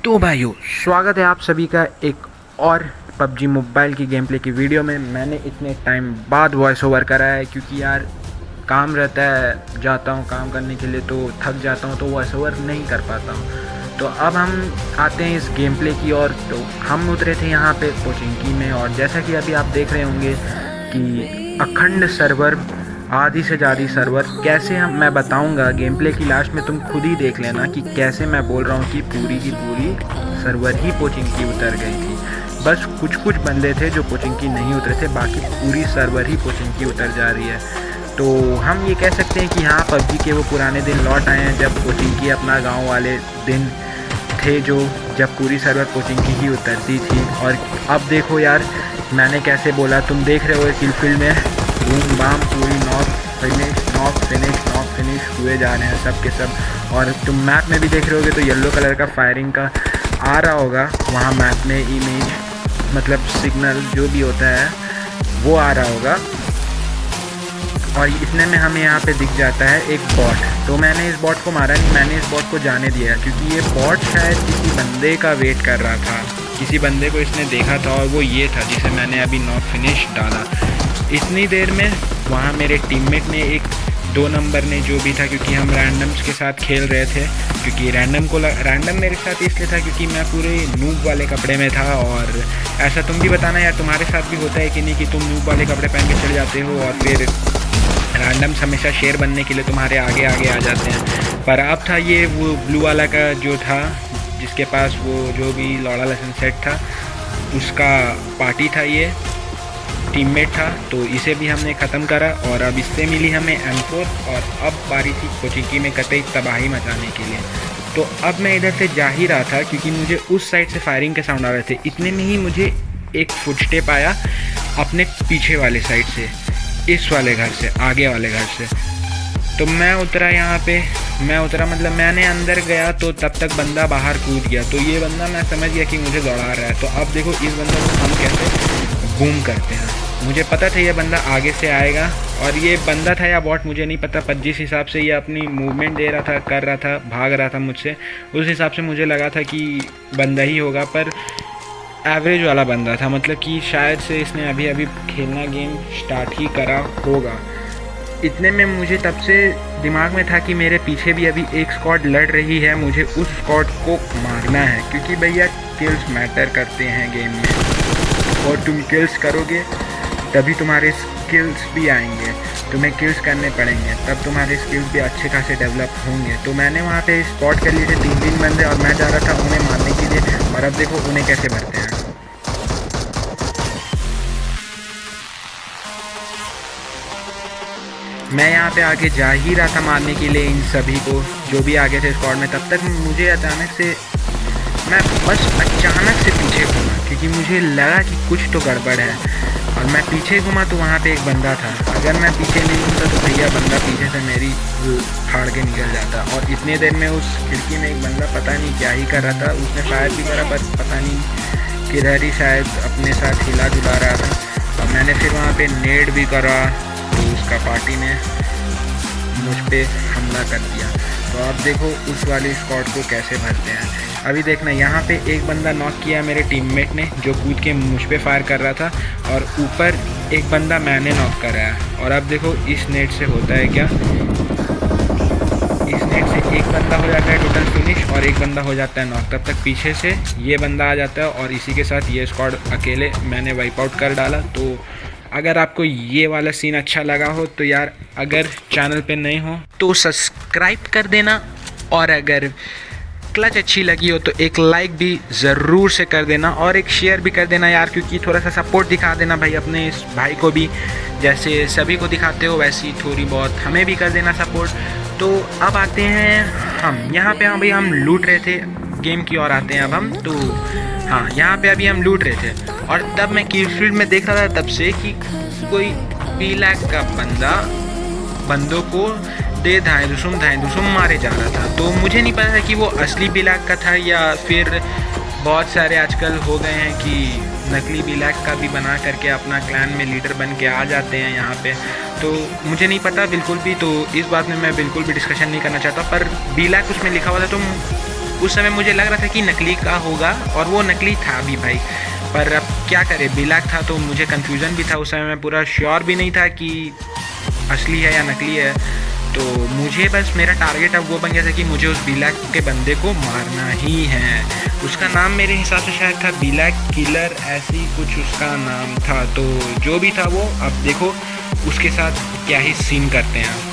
तो भाइयों, स्वागत है आप सभी का एक और पबजी मोबाइल की गेम प्ले की वीडियो में। मैंने इतने टाइम बाद वॉइस ओवर करा है क्योंकि यार काम रहता है, जाता हूँ काम करने के लिए तो थक जाता हूँ, तो वॉइस ओवर नहीं कर पाता हूँ। तो अब हम आते हैं इस गेम प्ले की ओर। तो हम उतरे थे यहाँ पे पोचिंकी में, और जैसा कि अभी आप देख रहे होंगे कि अखंड सर्वर, आधी से ज़्यादा सर्वर कैसे हम मैं बताऊंगा गेम प्ले की लास्ट में। तुम खुद ही देख लेना कि कैसे मैं बोल रहा हूँ कि पूरी की पूरी सर्वर ही पोचिंकी उतर गई थी। बस कुछ कुछ बंदे थे जो पोचिंकी नहीं उतरे थे, बाकी पूरी सर्वर ही पोचिंकी उतर जा रही है। तो हम ये कह सकते हैं कि हाँ, पबजी के वो पुराने दिन लौट आए हैं जब पोचिंकी अपना गाँव वाले दिन थे, जो जब पूरी सर्वर पोचिंकी ही उतरती थी। और अब देखो यार, मैंने कैसे बोला, तुम देख रहे हो किल फील्ड में बूम बाम पूरी नॉक फिनिश हुए जा रहे हैं सब के सब। और तुम मैप में भी देख रहे होगे तो येलो कलर का फायरिंग का आ रहा होगा वहाँ मैप में, इमेज मतलब सिग्नल जो भी होता है वो आ रहा होगा। और इतने में हमें यहाँ पे दिख जाता है एक बॉट। तो मैंने इस बॉट को मारा नहीं, मैंने इस बॉट को जाने दिया क्योंकि ये बॉट शायद किसी बंदे का वेट कर रहा था, किसी बंदे को इसने देखा था और वो ये था जिसे मैंने अभी नॉक फिनिश डाला। इतनी देर में वहाँ मेरे टीममेट ने एक 2 नंबर ने जो भी था, क्योंकि हम रैंडम्स के साथ खेल रहे थे, क्योंकि रैंडम मेरे साथ इसलिए था क्योंकि मैं पूरे नूब वाले कपड़े में था। और ऐसा तुम भी बताना यार, तुम्हारे साथ भी होता है कि नहीं कि तुम नूब वाले कपड़े पहन के चले जाते हो और फिर रैंडम्स हमेशा शेयर बनने के लिए तुम्हारे आगे आगे आ जाते हैं। पर अब था ये वो ब्लू वाला का जो था, जिसके पास वो जो भी लौड़ा लेसन सेट था उसका पार्टी था, ये टीममेट था। तो इसे भी हमने ख़त्म करा और अब इससे मिली हमें M4। और अब बारी थी पोचिंकी में कतई तबाही मचाने के लिए। तो अब मैं इधर से जा ही रहा था क्योंकि मुझे उस साइड से फायरिंग के साउंड आ रहे थे। इतने में ही मुझे एक फुटस्टेप आया अपने पीछे वाले साइड से, इस वाले घर से, आगे वाले घर से। तो मैं उतरा यहाँ पे, मतलब मैंने अंदर गया तो तब तक बंदा बाहर कूद गया। तो ये बंदा मैं समझ गया कि मुझे दौड़ा रहा है। तो अब देखो इस बंदे को हम कैसे बूम करते हैं। मुझे पता था ये बंदा आगे से आएगा, और ये बंदा था या बॉट मुझे नहीं पता, पर जिस हिसाब से ये अपनी मूवमेंट दे रहा था, कर रहा था, भाग रहा था मुझसे, उस हिसाब से मुझे लगा था कि बंदा ही होगा। पर एवरेज वाला बंदा था, मतलब कि शायद से इसने अभी अभी खेलना गेम स्टार्ट ही करा होगा। इतने में मुझे तब से दिमाग में था कि मेरे पीछे भी अभी एक स्क्वाड लड़ रही है, मुझे उस स्क्वाड को मारना है, क्योंकि भैया किल्स मैटर करते हैं गेम में, और तुम किल्स करोगे तभी तुम्हारे स्किल्स भी आएंगे, तुम्हें किल्स करने पड़ेंगे, तब तुम्हारे स्किल्स भी अच्छे खासे डेवलप होंगे। तो मैंने वहाँ पे स्पॉट कर लिए थे 3 बंदे, और मैं जा रहा था उन्हें मारने के लिए। और अब देखो उन्हें कैसे भरते हैं। मैं यहाँ पे आगे जा ही रहा था मारने के लिए इन सभी को जो भी आगे थे स्क्वाड में। तब तक मुझे मैं बस अचानक से पीछे घूमा, क्योंकि मुझे लगा कि कुछ तो गड़बड़ है। और मैं पीछे घूमा तो वहाँ पे एक बंदा था। अगर मैं पीछे नहीं घूमता तो भैया बंदा पीछे से मेरी फाड़ के निकल जाता। और इतने देर में उस खिड़की में एक बंदा पता नहीं क्या ही कर रहा था, उसने फायर भी करा, पर पता नहीं किधर ही शायद अपने साथ हिला जुला रहा था। और मैंने फिर वहाँ पे नेड भी करा, तो उसका पार्टी ने मुझ पर हमला कर दिया। तो अब देखो उस वाली स्क्वाड को कैसे भरते हैं। अभी देखना, यहाँ पे एक बंदा नॉक किया मेरे टीममेट ने, जो कूद के मुझ पे फायर कर रहा था, और ऊपर एक बंदा मैंने नॉक कराया। और अब देखो इस नेट से होता है क्या, इस नेट से एक बंदा हो जाता है टोटल फिनिश और एक बंदा हो जाता है नॉक। तब तक पीछे से ये बंदा आ जाता है और इसी के साथ ये स्क्वाड अकेले मैंने वाइप आउट कर डाला। तो अगर आपको ये वाला सीन अच्छा लगा हो तो यार, अगर चैनल पे नए हो तो सब्सक्राइब कर देना, और अगर क्लच अच्छी लगी हो तो एक लाइक भी ज़रूर से कर देना, और एक शेयर भी कर देना यार, क्योंकि थोड़ा सा सपोर्ट दिखा देना भाई अपने इस भाई को भी, जैसे सभी को दिखाते हो वैसे ही थोड़ी बहुत हमें भी कर देना सपोर्ट। तो अब आते हैं हम यहाँ पे, हाँ भाई हम लूट रहे थे, गेम की ओर आते हैं अब हम। तो हाँ, यहाँ पे अभी हम लूट रहे थे, और तब मैं किल फील्ड में देख रहा था तब से कि कोई पीलैक का बंदा बंदों को दे धाए दुसुम मारे जा रहा था। तो मुझे नहीं पता था कि वो असली बिलैक का था, या फिर बहुत सारे आजकल हो गए हैं कि नकली बिलैक का भी बना करके अपना क्लैन में लीडर बन के आ जाते हैं यहाँ पे। तो मुझे नहीं पता बिल्कुल भी, तो इस बात में मैं बिल्कुल भी डिस्कशन नहीं करना चाहता। पर बिलैक उसमें लिखा हुआ था, तो उस समय मुझे लग रहा था कि नकली का होगा, और वो नकली था भी भाई। पर अब क्या करें, ब्लैक था तो मुझे कन्फ्यूज़न भी था उस समय, मैं पूरा श्योर भी नहीं था कि असली है या नकली है। तो मुझे बस मेरा टारगेट अब वो बन गया था कि मुझे उस ब्लैक के बंदे को मारना ही है। उसका नाम मेरे हिसाब से शायद था ब्लैक किलर, ऐसी कुछ उसका नाम था। तो जो भी था वो, अब देखो उसके साथ क्या ही सीन करते हैं।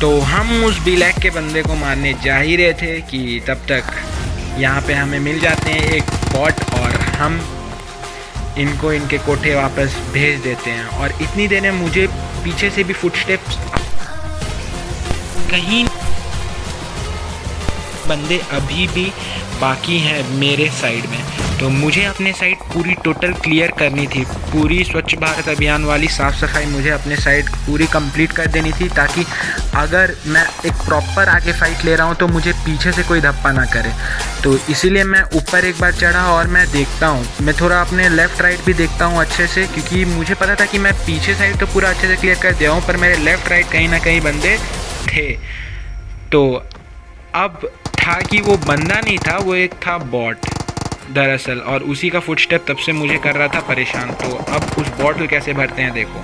तो हम उस ब्लैक के बंदे को मारने जा ही रहे थे कि तब तक यहाँ पे हमें मिल जाते हैं एक बॉट, और हम इनको इनके कोठे वापस भेज देते हैं। और इतनी देर में मुझे पीछे से भी फुटस्टेप्स, कहीं बंदे अभी भी बाकी हैं मेरे साइड में। तो मुझे अपने साइड पूरी टोटल क्लियर करनी थी, पूरी स्वच्छ भारत अभियान वाली साफ़ सफाई मुझे अपने साइड पूरी कंप्लीट कर देनी थी, ताकि अगर मैं एक प्रॉपर आगे फाइट ले रहा हूँ तो मुझे पीछे से कोई धप्पा ना करे। तो इसीलिए मैं ऊपर एक बार चढ़ा और मैं देखता हूँ, मैं थोड़ा अपने लेफ़्ट राइट भी देखता हूँ अच्छे से, क्योंकि मुझे पता था कि मैं पीछे साइड तो पूरा अच्छे से क्लियर कर दिया हूँ, पर मेरे लेफ़्ट राइट कहीं ना कहीं बंदे थे। तो अब था कि वो बंदा नहीं था, वो एक था बॉट दरअसल, और उसी का फुटस्टेप तब से मुझे कर रहा था परेशान। तो अब उस बॉट को कैसे भरते हैं देखो।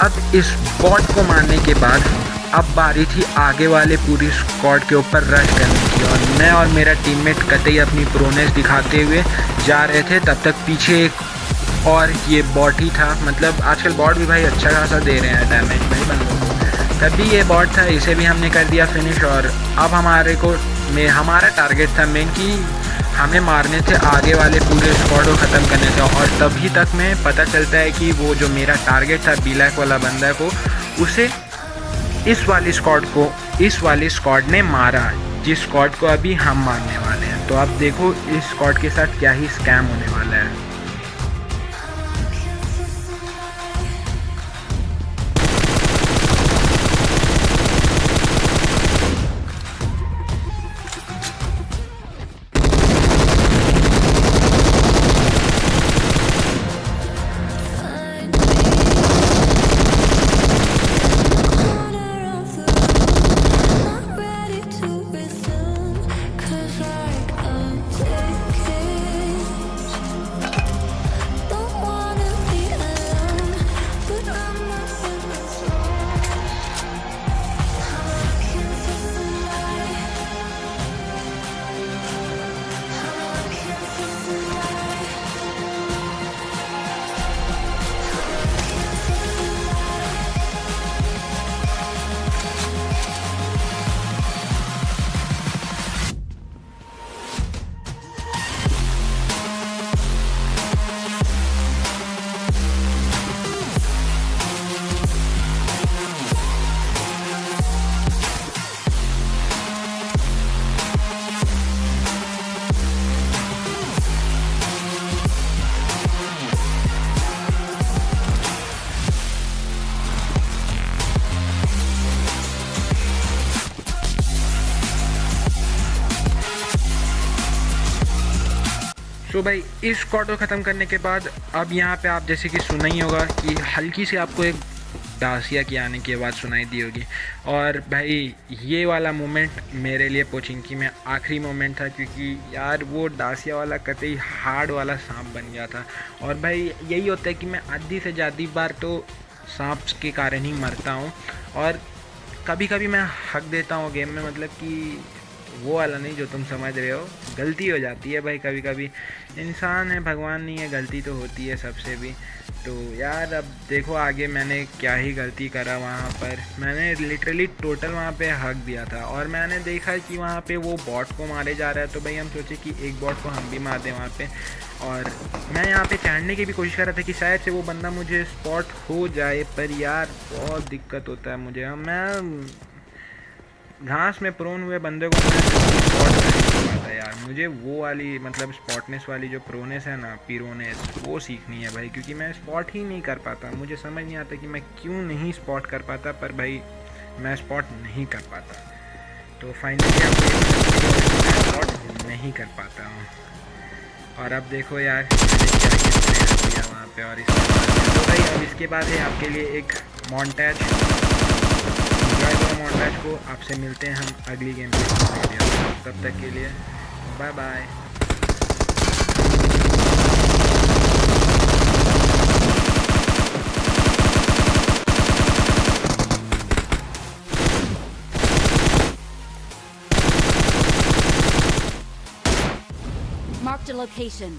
अब इस बॉट को मारने के बाद अब बारी थी आगे वाले पूरी स्क्वाड के ऊपर रश करने की, और मैं और मेरा टीममेट कतई अपनी प्रोनेस दिखाते हुए जा रहे थे। तब तक पीछे एक और ये बॉट ही था, मतलब आजकल बॉट भी भाई अच्छा खासा दे रहे हैं डैमेज भाई बंदों को। तभी ये बॉट था, इसे भी हमने कर दिया फिनिश। और अब हमारा टारगेट था मेन कि हमें मारने थे आगे वाले पूरे स्क्वाड को ख़त्म करने थे। और तभी तक में पता चलता है कि वो जो मेरा टारगेट था ब्लैक वाला बंदा को, उसे इस वाली स्क्वाड ने मारा, जिस स्क्वाड को अभी हम मारने वाले हैं। तो अब देखो इस स्क्वाड के साथ क्या ही स्कैम होने वाला है। तो भाई इस स्क्वाड को ख़त्म करने के बाद अब यहाँ पे आप जैसे कि सुना ही होगा कि हल्की सी आपको एक डासिया की आने की आवाज़ सुनाई दी होगी। और भाई ये वाला मोमेंट मेरे लिए पोचिंकी में आखिरी मोमेंट था, क्योंकि यार वो डासिया वाला कतई हार्ड वाला सांप बन गया था। और भाई यही होता है कि मैं आधी से ज़्यादा बार तो सांप के कारण ही मरता हूँ, और कभी कभी मैं हक देता हूँ गेम में, मतलब कि वो वाला नहीं जो तुम समझ रहे हो। गलती हो जाती है भाई, कभी कभी इंसान है, भगवान नहीं है, गलती तो होती है सबसे भी। तो यार अब देखो आगे मैंने क्या ही गलती करा वहाँ पर। मैंने लिटरली टोटल वहाँ पे हक दिया था और मैंने देखा कि वहाँ पे वो बॉट को मारे जा रहा है, तो भाई हम सोचे कि एक बॉट को हम भी मार दें वहाँ पे। और मैं यहाँ पे चढ़ने की भी कोशिश कर रहा था कि शायद से वो बंदा मुझे स्पॉट हो जाए, पर यार बहुत दिक्कत होता है मुझे। मैं घास में प्रोन हुए बंदे को मैं स्पॉट नहीं कर पाता यार। मुझे वो वाली मतलब स्पॉटनेस वाली जो प्रोनेस है ना, पीरोनेस, वो सीखनी है भाई, क्योंकि मैं स्पॉट ही नहीं कर पाता। मुझे समझ नहीं आता कि मैं क्यों नहीं स्पॉट कर पाता, पर भाई मैं स्पॉट नहीं कर पाता। तो फाइनली आपको मैं स्पॉट नहीं कर पाता हूँ। और अब देखो यार मैंने क्या किया वहाँ पे, और तो भाई अब इसके बाद है आपके लिए एक मॉन्टेज। एंजॉय करो मॉन्टेज को। आपसे मिलते हैं हम अगली गेम वीडियो। तब तक के लिए bye bye. Marked a location.